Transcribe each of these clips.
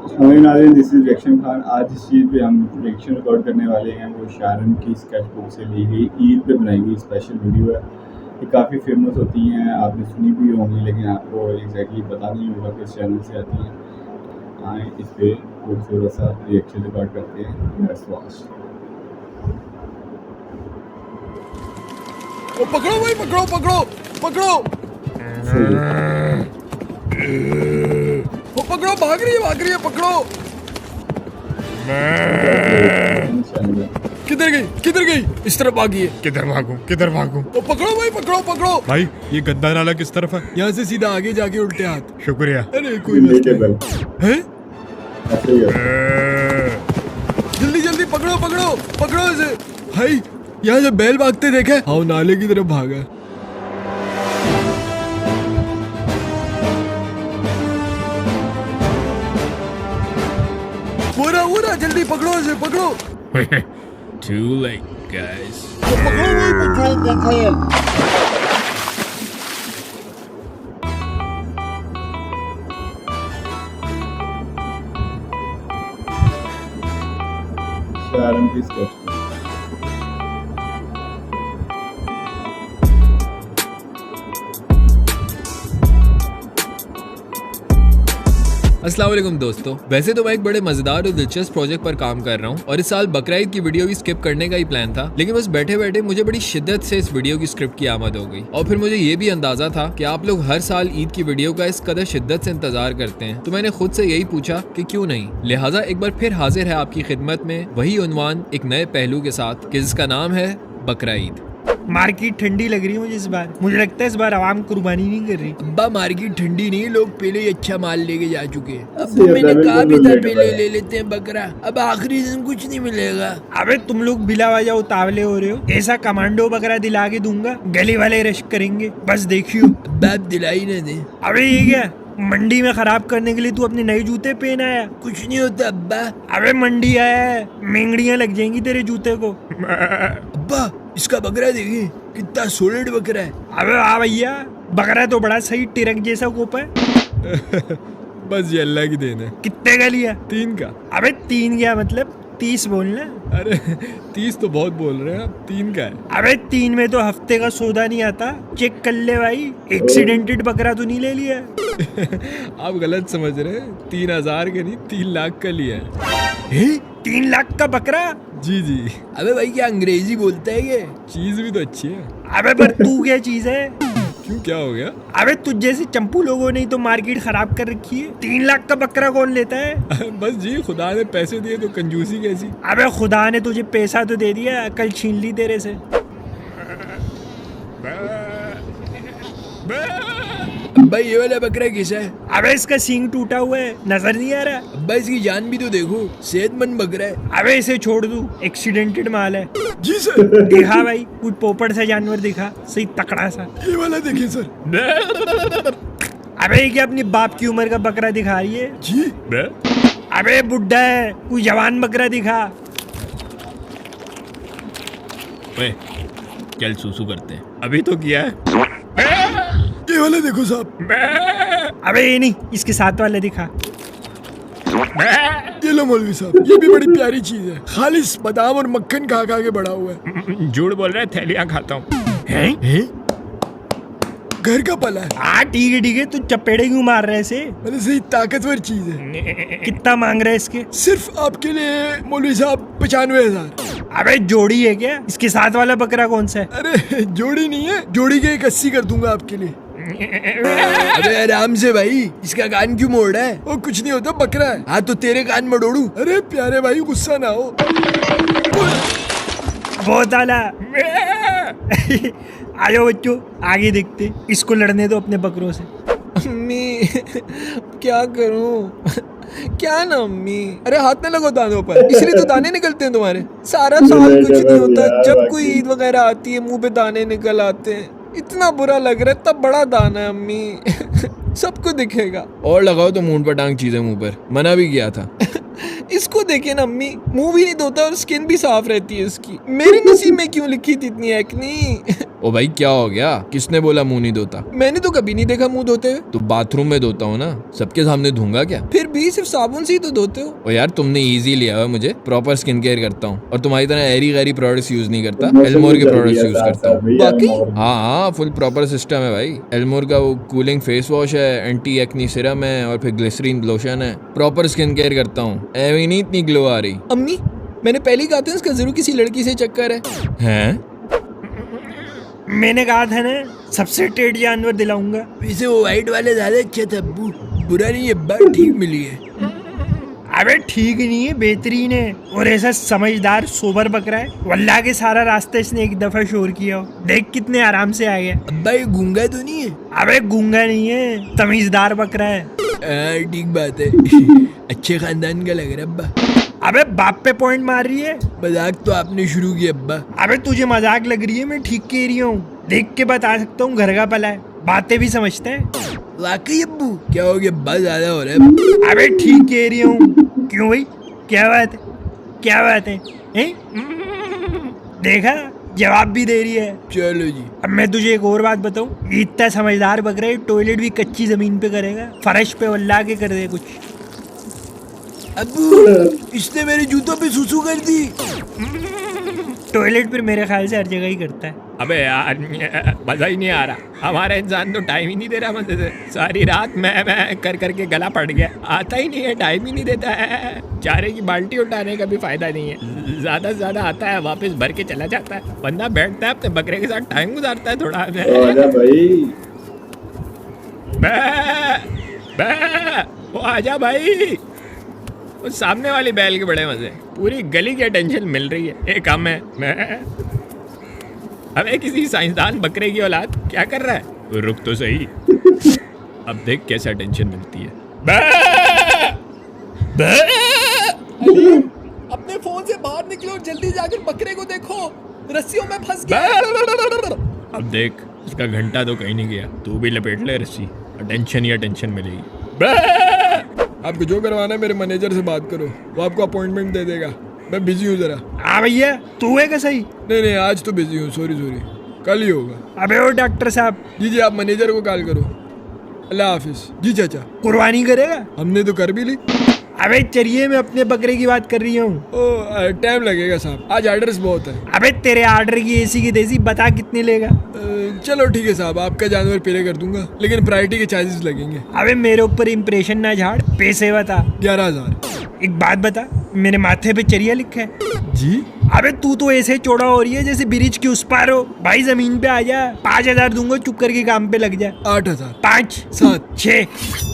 हमारे नाज़रीन, this is reaction Khan. आज जिस चीज़ पे हम रिएक्शन रिकॉर्ड करने वाले हैं वो शारन की स्केच बुक से ली गई ईद पे बनाई गई स्पेशल वीडियो है। ये काफ़ी फेमस होती हैं, आपने सुनी भी होंगी, लेकिन आपको एग्जैक्टली पता नहीं होगा किस चैनल से आती हैं। आए इस पे खूबसूरत सा रिएक्शन रिकॉर्ड करते हैं। Let's watch. पकड़ो भाई, पकड़ो पकड़ो पकड़ो, वो पकड़ो, भाग रही है, पकड़ो। किधर गई? इस तरफ भागी है। किधर भागूं? वो पकड़ो भाई, पकड़ो। भाई ये गंदा नाला किस तरफ है? यहाँ से सीधा आगे जाके उल्टे हाथ। शुक्रिया। अरे कोई मसला नहीं। हैं? जल्दी पकड़ो इसे। भाई यहाँ से बैल भागते देखे? हाँ, नाले की तरफ भागा। वो रहा, जल्दी पकड़ो इसे, पकड़ो। Too late, guys. पकड़ो। शारन की स्केच बुक। अस्सलाम वालेकुम दोस्तों। वैसे तो मैं एक बड़े मजेदार और दिलचस्प प्रोजेक्ट पर काम कर रहा हूँ और इस साल बकरीद की वीडियो भी स्किप करने का ही प्लान था, लेकिन बस बैठे बैठे मुझे बड़ी शिद्दत से इस वीडियो की स्क्रिप्ट की आमद हो गई और फिर मुझे ये भी अंदाजा था कि आप लोग हर साल ईद की वीडियो का इस कदर शिद्दत से इंतजार करते हैं, तो मैंने खुद से यही पूछा कि क्यों नहीं। लिहाजा एक बार फिर हाजिर है आपकी खिदमत में वही उन्वान एक नए पहलू के साथ कि जिसका नाम है बकरीद। मार्केट ठंडी लग रही है मुझे इस बार। मुझे लगता है इस बार आवाम कुर्बानी नहीं कर रही। अब्बा मार्केट ठंडी नहीं, लोग पहले ही अच्छा माल लेके जा चुके हैं। अब सही मैंने है, कहा भी बिल्कुल था बिल्कुल पहले ले लेते हैं बकरा, अब आखिरी दिन कुछ नहीं मिलेगा। अबे तुम लोग बिला वजह उतावले हो रहे हो। ऐसा कमांडो बकरा दिला के दूंगा, गली वाले रश करेंगे, बस देखियो। बाप दिलाई न दे। अबे ये क्या, मंडी में खराब करने के लिए तू अपने नए जूते पहन आया? कुछ नहीं होता अब्बा। अबे मंडी आया है, मेंगड़ियां लग जाएंगी तेरे जूते को। अब्बा इसका बकरा देखिए, कितना सॉलिड बकरा है। अबे वाह भैया, बकरा तो बड़ा सही टिरक जैसा कोप है। बस ये अल्लाह की देन है। कितने का लिया? 3 का। अबे 3 क्या मतलब 30 बोलना। अरे 30 तो बहुत बोल रहे हैं आप, 3 का है। अबे 3 में तो हफ्ते का सौदा नहीं आता। चेक कर ले भाई, एक्सीडेंटेड बकरा तो नहीं ले लिया। आप गलत समझ रहे हैं, 3000 का नहीं 3 लाख का लिया है। 3 लाख का बकरा? जी जी। अबे भाई क्या अंग्रेजी बोलता है ये? चीज भी तो अच्छी है। अबे पर तू क्या चीज है? क्यों, क्या हो गया? अबे तुझ जैसे चंपू लोगों ने तो मार्केट खराब कर रखी है। 3 लाख का बकरा कौन लेता है? बस जी, खुदा ने पैसे दिए तो कंजूसी कैसी। अबे खुदा ने तुझे पैसा तो दे दिया, कल छीन ली तेरे से। अब्बा ये वाला बकरा कैसा है? अबे इसका सींग टूटा हुआ है, नजर नहीं आ रहा? अब्बा इसकी जान भी तो देखो, सेहतमंद बकरा है। अबे इसे छोड़ दूं, एक्सीडेंटेड माल है। जी सर। दिखा भाई, कुछ पोपट सा जानवर दिखा, सही तकड़ा सा। ये वाला देखिए सर। अबे ये क्या अपनी बाप की उम्र का बकरा दिखा रही है? जी मैं। अबे बुड्ढा है, कोई जवान बकरा दिखा। ओए, चल सूसू करते हैं। अभी तो किया है। ये वाला देखो साहब। अबे ये नहीं, इसके साथ वाला दिखा। ये लो मौलवी साहब, ये भी बड़ी प्यारी चीज है। खालिस बादाम और मक्खन खा खा के बड़ा हुआ है। झूठ बोल रहा है, थैलियां खाता हूँ। घर का पला है। हाँ ठीक है, तू चपेड़े क्यों मार रहे से? मैंने सही ताकतवर चीज है। कितना मांग रहा है इसके? सिर्फ आपके लिए मौलवी साहब 95,000। अबे जोड़ी है क्या? इसके साथ वाला बकरा कौन सा है? अरे जोड़ी नहीं है, जोड़ी के 80 कर दूंगा आपके लिए। अबे आराम से भाई, इसका कान क्यों मोड़ रहा है? वो कुछ नहीं होता, बकरा है। हाँ तो तेरे कान मड़ोड़ू। अरे प्यारे भाई, गुस्सा ना हो। बहुत आला। आयो बच्चों, आगे देखते, इसको लड़ने दो अपने बकरों से। अम्मी क्या करूं? क्या ना अम्मी? अरे हाथ न लगो दानों पर, इसलिए तो दाने निकलते हैं तुम्हारे। सारा साल कुछ नहीं होता, जब कोई ईद वगैरह आती है मुंह पे दाने निकल आते हैं। इतना बुरा लग रहा है, तब बड़ा दाना है अम्मी। सबको दिखेगा। और लगाओ तो मुंह पर टांग चीजें मुंह पर, मना भी किया था। इसको देखे ना अम्मी, मुंह भी नहीं धोता और स्किन भी साफ रहती है इसकी। मेरे नसीब में क्यों लिखी थी इतनी एक्नी? ओ भाई क्या हो गया? किसने बोला मुंह नहीं धोता? मैंने तो कभी नहीं देखा मुंह धोते हुए। तो बाथरूम में धोता हूँ ना, सबके सामने धोऊंगा क्या? फिर भी सिर्फ साबुन से ही तो धोते हो। ओ यार तुमने इजी लिया है, मुझे प्रॉपर स्किन केयर करता हूँ और तुम्हारी तरह एरी गैरी प्रोडक्ट्स यूज नहीं करता, एल्मोर के प्रोडक्ट्स यूज करता हूँ। बाकी? हाँ फुल प्रॉपर सिस्टम है भाई। एल्मोर का वो कूलिंग फेस वॉश है, एंटी एक्नी सिरम है और फिर ग्लिसरीन लोशन है। प्रॉपर स्किन केयर करता हूँ, एवी नहीं इतनी ग्लो आ रही। अम्मी मैंने पहले कहा था इसका जरूर किसी लड़की से चक्कर है। हैं? मैंने कहा था ना सबसे टेढ़ जानवर दिलाऊंगा। वैसे वो वाइट वाले ज्यादा अच्छे थे अब्बू, बुरा नहीं है, बड़ ठीक मिली है। अबे ठीक नहीं है, बेहतरीन है और ऐसा समझदार सोबर बकरा है। वल्लाह के सारा रास्ता इसने एक दफा शोर किया हो, देख कितने आराम से आ गया। अब्बा ये गूंगा तो नहीं है? अबे गूंगा नहीं है, तमीजदार बकरा है। ठीक बात है। अच्छे खानदान का लग रहा है अब्बा। अबे बाप पे पॉइंट मार रही है। मजाक तो आपने शुरू किया अब्बा। अबे तुझे मजाक लग रही है, मैं ठीक कह रही हूँ। देख के बता सकता हूँ घर का पला है, बातें भी समझते हैं। वाकई अब्बू क्या हो गया, अब्बा ज्यादा हो रहा है। अबे ठीक कह रही हूँ। क्यों भाई, क्या बात है, क्या बात है, हैं? देखा जवाब भी दे रही है। चलो जी। अब मैं तुझे एक और बात बताऊं, इतना समझदार बकरा है, टॉयलेट भी कच्ची जमीन पे करेगा, फर्श पे वल्ला के कर दे कुछ। अब्बू इसने मेरे जूतों पे सुसु कर दी। टॉयलेट पर मेरे ख्याल से हर जगह ही करता है। अबे यार मजा ही नहीं आ रहा, हमारा इंसान तो टाइम ही नहीं दे रहा मजे से। सारी रात मैं कर करके गला पड़ गया, आता ही नहीं है, टाइम ही नहीं देता है। चारे की बाल्टी उठाने का भी फायदा नहीं है, ज्यादा से ज्यादा आता है वापस भर के चला जाता है। बंदा बैठता है अपने बकरे के साथ टाइम गुजारता है थोड़ा। आजा भाई, वो आजा भाई। वो सामने वाली बैल के बड़े मजे, पूरी गली की अटेंशन मिल रही है। एक हम है मैं, अबे किसी साइंसदान बकरे की औलाद क्या कर रहा है? रुक तो सही, अब देख कैसे अटेंशन मिलती है। अपने फोन से बाहर निकलो और जल्दी जाकर बकरे को देखो, रस्सियों में फंस गया। अब देख इसका घंटा तो कहीं नहीं गया, तू भी लपेट ले रस्सी, अटेंशन ही अटेंशन मिलेगी। आपको जो करवाना है मेरे मैनेजर से बात करो, वो आपको अपॉइंटमेंट दे देगा। मैं बिजी हूँ जरा। हाँ भैया, तू है क्या सही? नहीं आज तो बिजी हूँ, सॉरी कल ही होगा। अबे ओ डॉक्टर साहब। जी आप मैनेजर को कॉल करो। अल्लाह हाफिज। जी चाचा। कुर्बानी करेगा? हमने तो कर भी ली। अबे चलिए, मैं अपने बकरे की बात कर रही हूँ। टाइम लगेगा साहब, आज ऑर्डर्स बहुत है। अबे तेरे ऑर्डर की ऐसी की देसी, बता कितने लेगा? चलो ठीक है साहब, आपका जानवर पे कर दूंगा, लेकिन प्रायोरिटी के चार्जेस लगेंगे। अबे मेरे ऊपर इम्प्रेशन ना झाड़, पैसे बता। 11,000। एक बात बता, मेरे माथे पे चरिया लिखा है? जी। अबे तू तो ऐसे चौड़ा हो रही है जैसे ब्रिज के उस पार हो। भाई जमीन पे आ जा, 5,000 दूंगा, चुप करके काम पे लग जा। 8,000। 5 7 6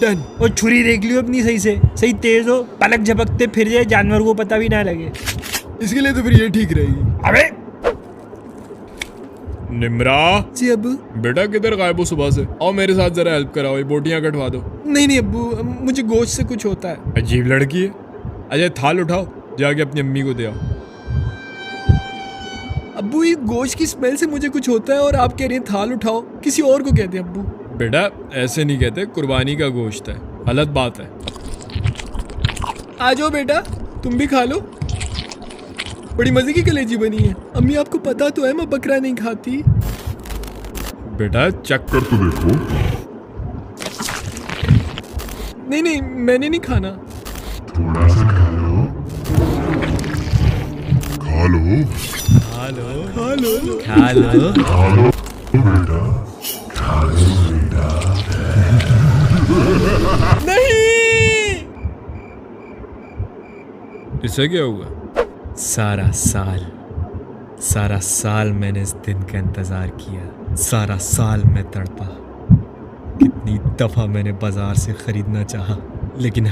डन। और छुरी देख लियो अपनी सही से, सही तेज हो, पलक झपकते फिर जाए, जानवर को पता भी ना लगे। इसके लिए तो फिर ये ठीक रहेगी। अबे निम्रा जी अब्बू। बेटा किधर गायब हो सुबह से? आओ मेरे साथ जरा हेल्प कराओ, ये बोटियां कटवा दो। नहीं अब्बू, मुझे गोश्त से कुछ होता है। अजीब लड़की है। अजय थाल उठाओ, जाके अपनी अम्मी को दे आओ। अब्बू ये गोश्त की स्मेल से मुझे कुछ होता है और आप कह रहे हैं थाल उठाओ, किसी और को कहते हैं अब्बू। बेटा ऐसे नहीं कहते, कुर्बानी का गोश्त है, गलत बात है। आ जाओ बेटा, तुम भी खा लो, बड़ी मजे की कलेजी बनी है। अम्मी आपको पता तो है मैं बकरा नहीं खाती। बेटा चक कर तो देखो। नहीं मैंने नहीं खाना। थोड़ा सा खा लो, खा लो, खा लो खा लो खा लो खा लो बेटा, खा लो बेटा। नहीं। इससे क्या हुआ? सारा साल मैंने इस दिन का इंतजार किया, सारा साल मैं तड़पा। कितनी दफा मैंने बाजार से खरीदना चाहा, लेकिन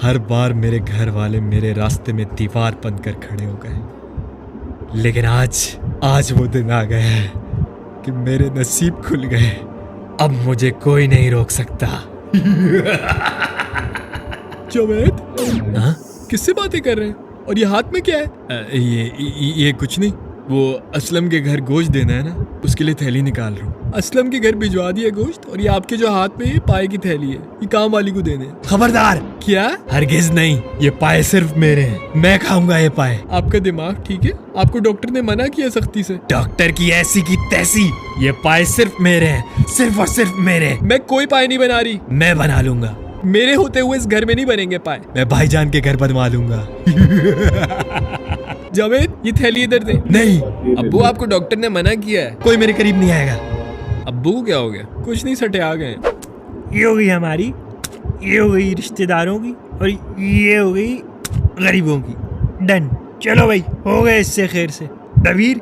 हर बार मेरे घर वाले मेरे रास्ते में दीवार बनकर खड़े हो गए। लेकिन आज वो दिन आ गया है कि मेरे नसीब खुल गए। अब मुझे कोई नहीं रोक सकता। जावेद, हाँ? किससे बातें कर रहे हैं और ये हाथ में क्या है? ये कुछ नहीं, वो असलम के घर गोश्त देना है ना, उसके लिए थैली निकाल रहा हूँ। असलम के घर भिजवा दिया गोश्त, और ये आपके जो हाथ में ये पाए की थैली है, ये काम वाली को देने हैं। खबरदार, क्या? हरगिज नहीं, ये पाए सिर्फ मेरे हैं, मैं खाऊंगा ये पाए। आपका दिमाग ठीक है? आपको डॉक्टर ने मना किया सख्ती से? डॉक्टर की ऐसी की तैसी, ये पाए सिर्फ मेरे हैं, सिर्फ और सिर्फ मेरे। मैं कोई पाए नहीं बना रही, मैं बना लूंगा। मेरे होते हुए इस घर में नहीं बनेंगे पाए। मैं भाईजान के घर बनवा लूंगा। जावेद, ये थैली इधर दे। नहीं, अब्बू आपको डॉक्टर ने मना किया है। कोई मेरे करीब नहीं आएगा। अब्बू को क्या हो गया? कुछ नहीं, सटे आ गए। ये हो गई हमारी, ये हो गई रिश्तेदारों की, और ये हो गई गरीबों की। डन। चलो भाई, हो गए इससे खैर से। दबीर,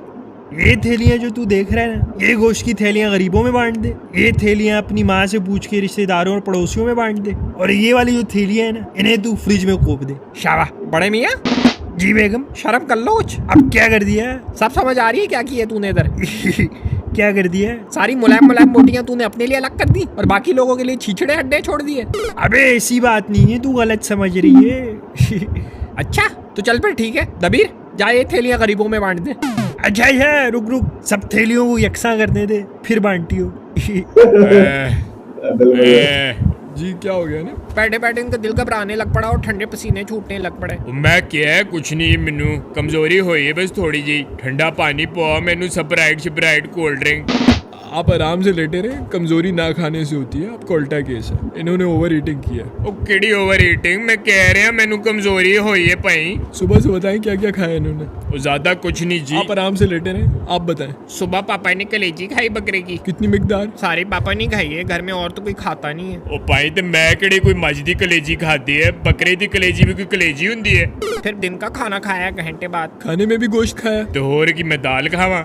ये थैलियाँ जो तू देख रहा है ना, ये गोश्त की थैलियाँ गरीबों में बांट दे। ये थैलियाँ अपनी माँ से पूछ के रिश्तेदारों और पड़ोसियों में बांट दे। और ये वाली जो थैलियाँ है ना, इन्हें तू फ्रिज में कोप दे। शाबाश बड़े मियाँ, जी बेगम। शर्म कर लो कुछ। अब क्या कर दिया है? सब समझ आ रही है क्या किया तूने इधर? क्या कर दिया है? सारी मुलायम मुलायम मोटियां तूने अपने लिए अलग कर दी और बाकी लोगों के लिए छीछड़े अड्डे छोड़ दिए। अबे ऐसी बात नहीं है, तू गलत समझ रही है। अच्छा तो चल फिर ठीक है, दबीर जा ये थैलियां गरीबों में बांट दे। अच्छा है, रुक रुक, सब थैलियों को यकसा करने दे, फिर बांटियो। जी क्या हो गया ना? बैठे बैठे इनका दिल घबराने लग पड़ा और ठंडे पसीने छूटने लग पड़े। मैं क्या है, कुछ नहीं, मैनू कमजोरी हुई है बस थोड़ी जी। ठंडा पानी पाओ मैनू, स्प्राइट कोल्ड ड्रिंक। आप आराम से लेटे रहे, कमजोरी ना खाने से होती है, आपको उल्टा केस है, इन्होंने ओवर ईटिंग किया। ओ केड़ी ओवर ईटिंग, मैं कह रहा मैनू कमजोरी हुई है भाई। सुबह से बताएं क्या क्या खाया इन्होंने? ओ ज्यादा कुछ नहीं जी। आप आराम से लेटे रहे, आप बताएं। सुबह पापा ने कलेजी खाई बकरे की। कितनी मिकदार? सारे पापा नहीं खाई है, घर में और तो कोई खाता नहीं है। ओ भाई ते मैं केड़ी कोई मज दी कलेजी खाती है, बकरे दी कलेजी भी कोई कलेजी हुंदी है। फिर दिन का खाना खाया घंटे बाद? खाने में भी गोश्त खाया? तो होर की मैं दाल खावा,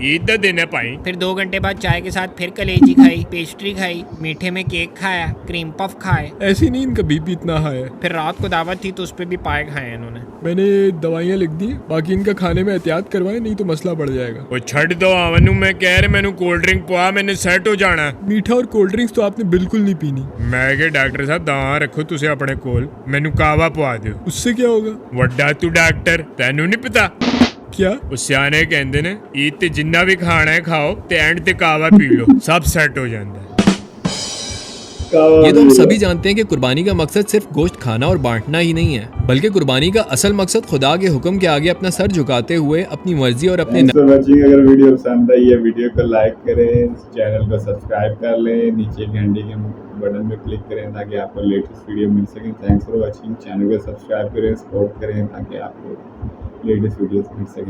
ईद दा दिन है भाई। फिर 2 घंटे बाद चाय के साथ फिर कलेजी खाई, पेस्ट्री खाई, मीठे में केक खाया, क्रीम पफ खाए। ऐसी नहीं इनका बीपी इतना हाई है। फिर रात को दावत थी तो उस पे भी पाए खाए इन्होंने। मैंने दवाइयाँ लिख दी, बाकी इनका खाने में एहतियात करवाए, नहीं तो मसला बढ़ जाएगा। ओ छड़ दो आवनू, मैं कह रहा मैनू कोल्ड ड्रिंक पवा, मैंने सेट हो जाना। मीठा और कोल्ड ड्रिंक्स तो आपने बिल्कुल नहीं पीनी। मैं क्या डॉक्टर साहब दां रखो तुसे अपने कोल, मैनू कावा पवा दो। उससे क्या होगा? वड्डा तू डॉक्टर, तेनू नहीं पता क्या? ਉਹ ਸਿਆਣੇ ਕਹਿੰਦੇ ਨੇ ਈਦ ਤੇ ਜਿੰਨਾ ਵੀ ਖਾਣਾ ਹੈ ਖਾਓ ਤੇ ਐਂਡ ਤੇ ਕਾਵਾ ਪੀ ਲਓ, सब सेट हो ਜਾਂਦਾ है। ये तो हम सभी जानते हैं कि कुर्बानी का मकसद सिर्फ गोश्त खाना और बांटना ही नहीं है, बल्कि कुर्बानी का असल मकसद खुदा के हुक्म के आगे अपना सर झुकाते हुए अपनी मर्जी और अपने अगर वीडियो पसंद आई है वीडियो को लाइक करें, चैनल को सब्सक्राइब कर लें, नीचे घंटे के बटन पे क्लिक करें ताकि आपको लेटेस्ट वीडियो मिल सके। थैंक्स फॉर वॉचिंग, चैनल को सब्सक्राइब करें, सपोर्ट करें ताकि आपको लेटेस्ट वीडियोस मिल सके।